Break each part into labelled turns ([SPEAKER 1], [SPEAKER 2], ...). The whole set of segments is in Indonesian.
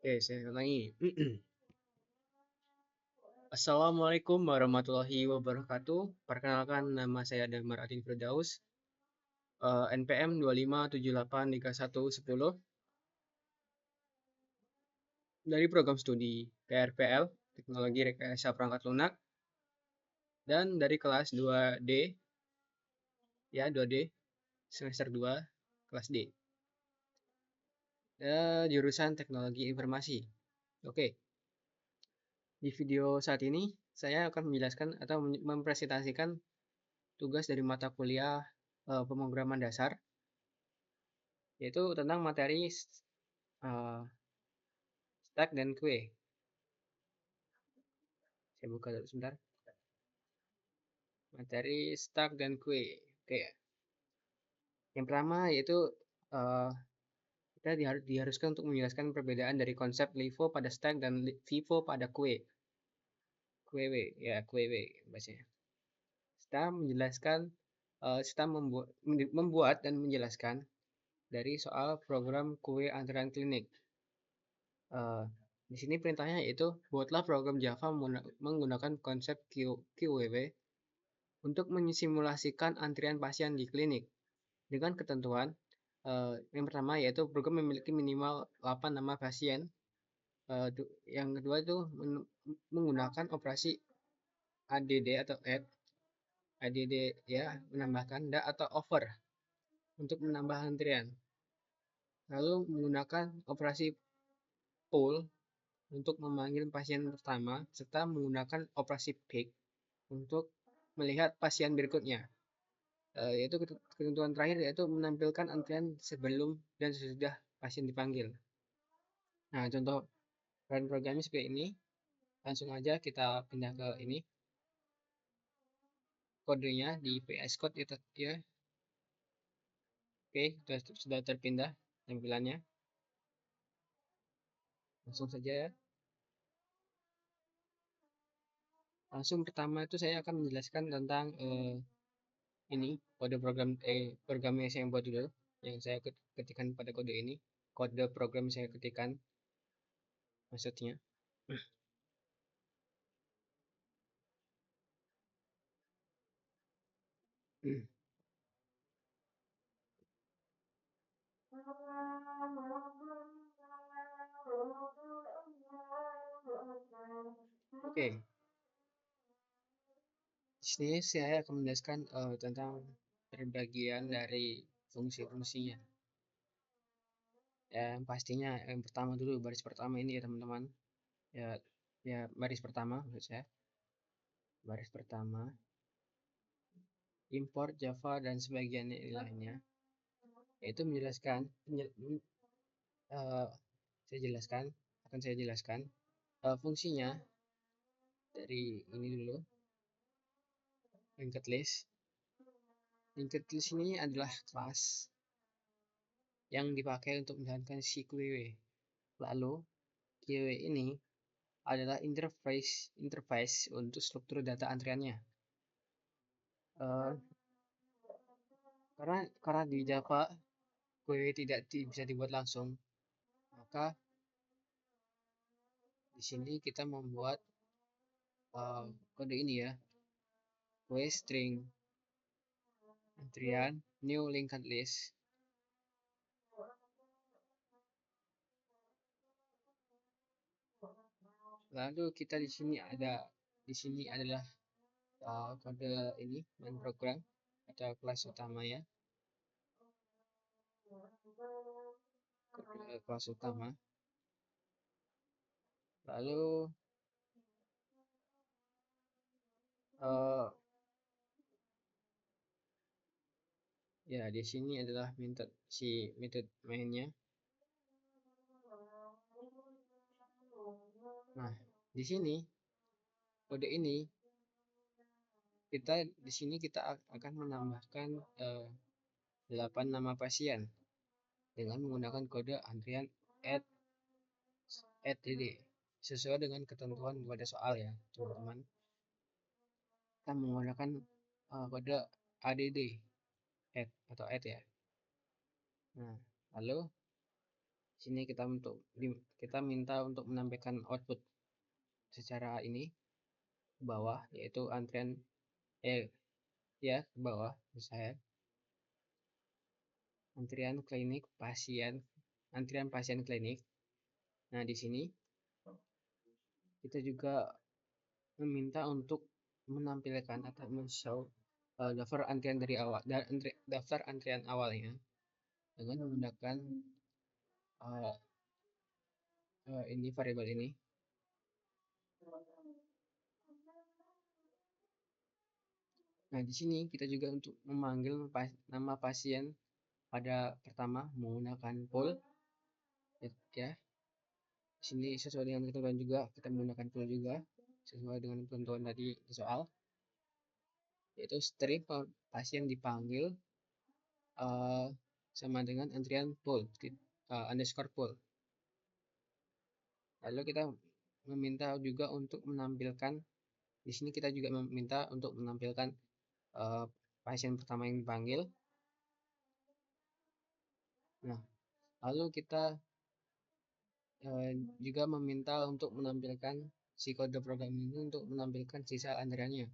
[SPEAKER 1] Oke, saya ulangi. Assalamualaikum warahmatullahi wabarakatuh. Perkenalkan, nama saya Damar Adin Firdaus, NPM 25783110 dari program studi PRPL, Teknologi Rekayasa Perangkat Lunak, dan dari kelas 2D, ya 2D, semester 2, kelas D, jurusan Teknologi Informasi. Oke, di video saat ini saya akan menjelaskan atau mempresentasikan tugas dari mata kuliah pemrograman dasar, yaitu tentang materi stack dan kue. Saya buka dulu sebentar. Materi stack dan kue. Oke. Yang pertama yaitu uh, kita diharuskan untuk menjelaskan perbedaan dari konsep LIFO pada stack dan FIFO pada kue. Kue ya kue bacanya. Kita menjelaskan, kita membuat dan menjelaskan dari soal program kue antrean klinik. Di sini perintahnya yaitu buatlah program Java menggunakan konsep QWW untuk mensimulasikan antrian pasien di klinik dengan ketentuan yang pertama yaitu program memiliki minimal 8 nama pasien. Yang kedua itu menggunakan operasi ADD atau add ya, menambahkan atau over untuk menambah antrian. Lalu menggunakan operasi pull untuk memanggil pasien pertama serta menggunakan operasi pick untuk melihat pasien berikutnya. Yaitu ketentuan terakhir yaitu menampilkan antrian sebelum dan sesudah pasien dipanggil. Nah, contoh run programnya seperti ini. Langsung aja kita pindah ke ini. Kodenya di PS Code ya. Oke, sudah terpindah tampilannya. Langsung saja ya. Langsung pertama itu saya akan menjelaskan tentang ini kode programnya saya buat dulu yang saya ketikkan pada kode ini. Kode program saya ketikkan maksudnya. Oke, di sini saya akan menjelaskan tentang perbagian dari fungsi-fungsinya. Yang pastinya yang pertama dulu, baris pertama ini ya teman-teman. Ya, ya baris pertama maksud saya. Baris pertama, import Java dan sebagian lainnya. Yaitu menjelaskan, uh, saya jelaskan fungsinya dari ini dulu. Linked list. Linked list ini adalah kelas yang dipakai untuk menjalankan si QW. Lalu QW ini adalah interface untuk struktur data antriannya. Karena di Java QW tidak bisa dibuat langsung, maka di sini kita membuat kode ini ya, QW string antrian new linked list. Lalu kita di sini adalah kode ini main program atau kelas utama ya, kode kelas utama. Lalu ya di sini adalah method mainnya. Nah, di sini kode ini kita akan menambahkan 8 nama pasien dengan menggunakan kode antrian add sesuai dengan ketentuan pada soal ya teman-teman. Kita menggunakan kode add atau add ya. Nah, lalu Sini kita minta untuk menampilkan output secara ini ke bawah, yaitu antrian ya ke bawah saya antrian pasien klinik. Nah, di sini kita juga meminta untuk menampilkan atau men-show daftar antrian dari awal daftar antrian awalnya dengan menggunakan ini variabel ini. Nah, di sini kita juga untuk memanggil nama pasien pada pertama menggunakan pool, ya. Di sini sesuai dengan ketentuan juga kita menggunakan pool juga sesuai dengan ketentuan tadi di soal, yaitu string pasien dipanggil sama dengan antrian pool underscore pool. Lalu kita meminta juga untuk menampilkan di sini kita juga meminta untuk menampilkan pasien pertama yang dipanggil. Nah, lalu kita juga meminta untuk menampilkan si kode program ini untuk menampilkan sisa antriannya.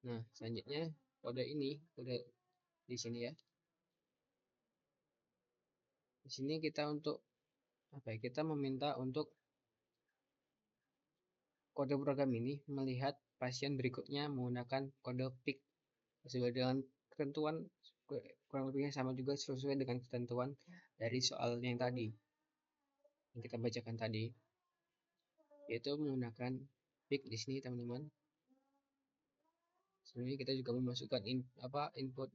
[SPEAKER 1] Nah, selanjutnya kode di sini ya. Di sini kita untuk kita meminta untuk kode program ini melihat pasien berikutnya menggunakan kode peak sesuai dengan ketentuan, kurang lebihnya sama juga sesuai dengan ketentuan dari soal yang tadi yang kita bacakan tadi, yaitu menggunakan peak di sini teman-teman. Sebenarnya kita juga memasukkan input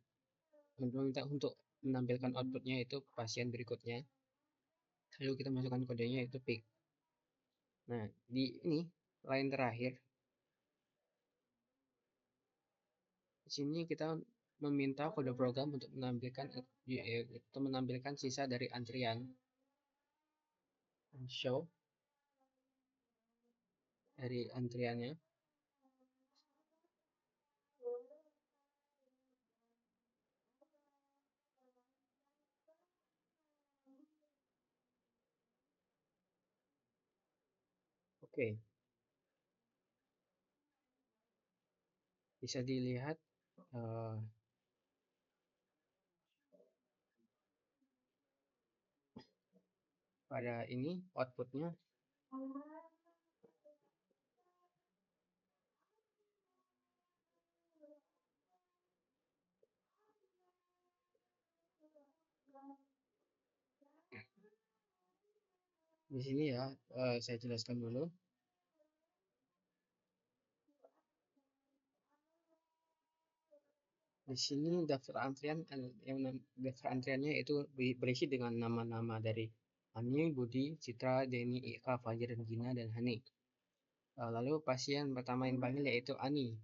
[SPEAKER 1] meminta untuk menampilkan outputnya itu pasien berikutnya, lalu kita masukkan kodenya itu peak. Nah, di ini line terakhir di sini kita meminta kode program untuk menampilkan sisa dari antrian show dari antriannya. Oke, bisa dilihat pada ini outputnya. Di sini ya, saya jelaskan dulu. Di sini daftar antriannya itu berisi dengan nama-nama dari Ani, Budi, Citra, Denny, Ika, Fajar, dan Gina, dan Hani. Lalu pasien pertama yang dipanggil yaitu Ani,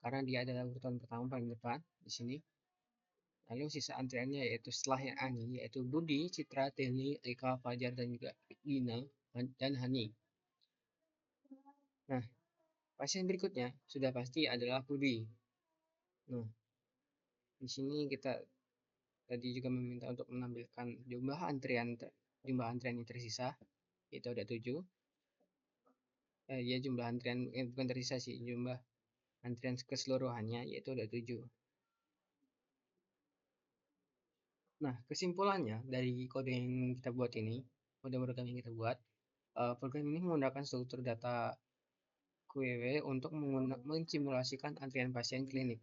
[SPEAKER 1] karena dia adalah urutan pertama paling depan di sini. Lalu sisa antriannya yaitu setelahnya Ani, yaitu Budi, Citra, Denny, Ika, Fajar, dan juga Gina, dan Hani. Nah, pasien berikutnya sudah pasti adalah Budi. Nah, di sini kita tadi juga meminta untuk menampilkan jumlah antrian yang tersisa, itu ada 7. Ya, jumlah antrian bukan tersisa sih, jumlah antrian keseluruhannya yaitu ada 7. Nah, kesimpulannya dari kode yang kita buat ini, kode program yang kita buat, program ini menggunakan struktur data QW untuk mensimulasikan antrian pasien klinik.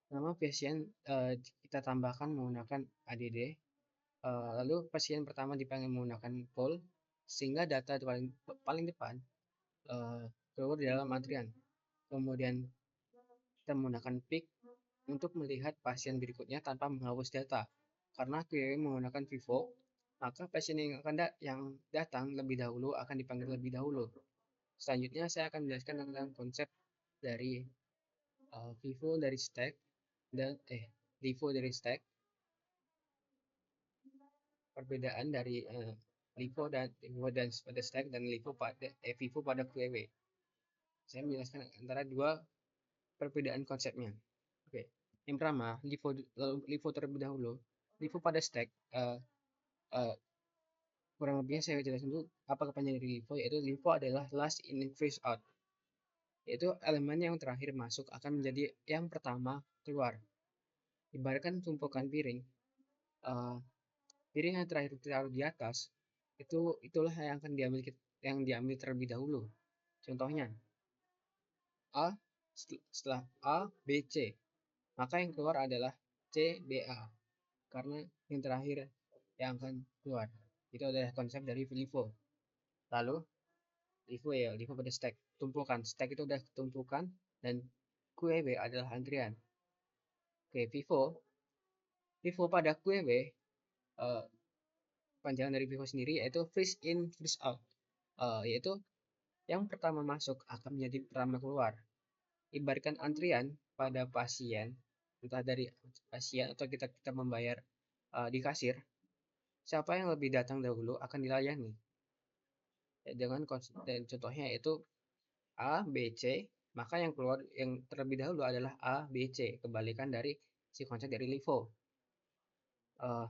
[SPEAKER 1] Nama pasien kita tambahkan menggunakan ADD. Lalu pasien pertama dipanggil menggunakan poll sehingga data paling depan keluar di dalam antrian. Kemudian kita menggunakan peak untuk melihat pasien berikutnya tanpa menghapus data. Karena QW menggunakan Vivo, maka pasien yang datang lebih dahulu akan dipanggil lebih dahulu. Selanjutnya saya akan menjelaskan tentang konsep dari Vivo dari stack dan LIFO dari stack. Perbedaan dari LIFO dan pada stack dan LIFO pada QW. Saya menjelaskan antara dua perbedaan konsepnya. Oke. Yang pertama, LIFO terlebih dahulu LIFO pada stack, uh, kurang lebihnya saya jelasin dulu apa kepanjangan dari LIFO, yaitu LIFO adalah last in first out, yaitu elemen yang terakhir masuk akan menjadi yang pertama keluar. Ibaratkan tumpukan piring, uh, piring yang terakhir ditaruh di atas, itulah yang akan diambil terlebih dahulu. Contohnya, A setelah A, B, C, maka yang keluar adalah C, B, A, karena yang terakhir yang akan keluar. Itu adalah konsep dari LIFO. Lalu LIFO pada stack, tumpukan. Stack itu udah tumpukan dan QEW adalah antrian. Oke, FIFO pada QEW, panjangan dari FIFO sendiri yaitu first in first out, yaitu yang pertama masuk akan menjadi pertama keluar. Ibaratkan antrian pada pasien, entah dari pasien atau kita membayar di kasir, siapa yang lebih datang dahulu akan dilayani. Dengan dan contohnya yaitu A, B, C, maka yang keluar yang terlebih dahulu adalah A, B, C. Kebalikan dari si konsep dari LIFO. Uh,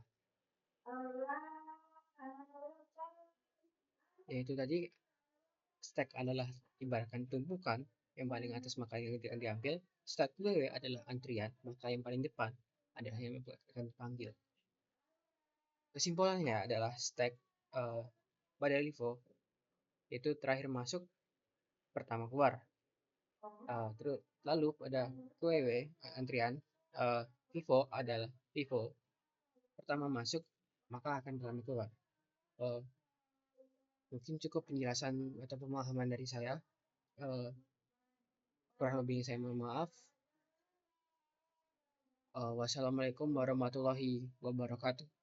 [SPEAKER 1] Yaitu tadi stack adalah ibaratkan tumpukan, yang paling atas maka yang diambil. Stack W adalah antrian, maka yang paling depan adalah yang akan dipanggil. Kesimpulannya adalah stack pada LIFO itu terakhir masuk, pertama keluar. Terus lalu pada QEW antrian, FIFO adalah FIFO pertama masuk maka akan pertama keluar. Mungkin cukup penjelasan atau pemahaman dari saya. Kurang lebihnya saya mohon maaf. Wassalamualaikum warahmatullahi wabarakatuh.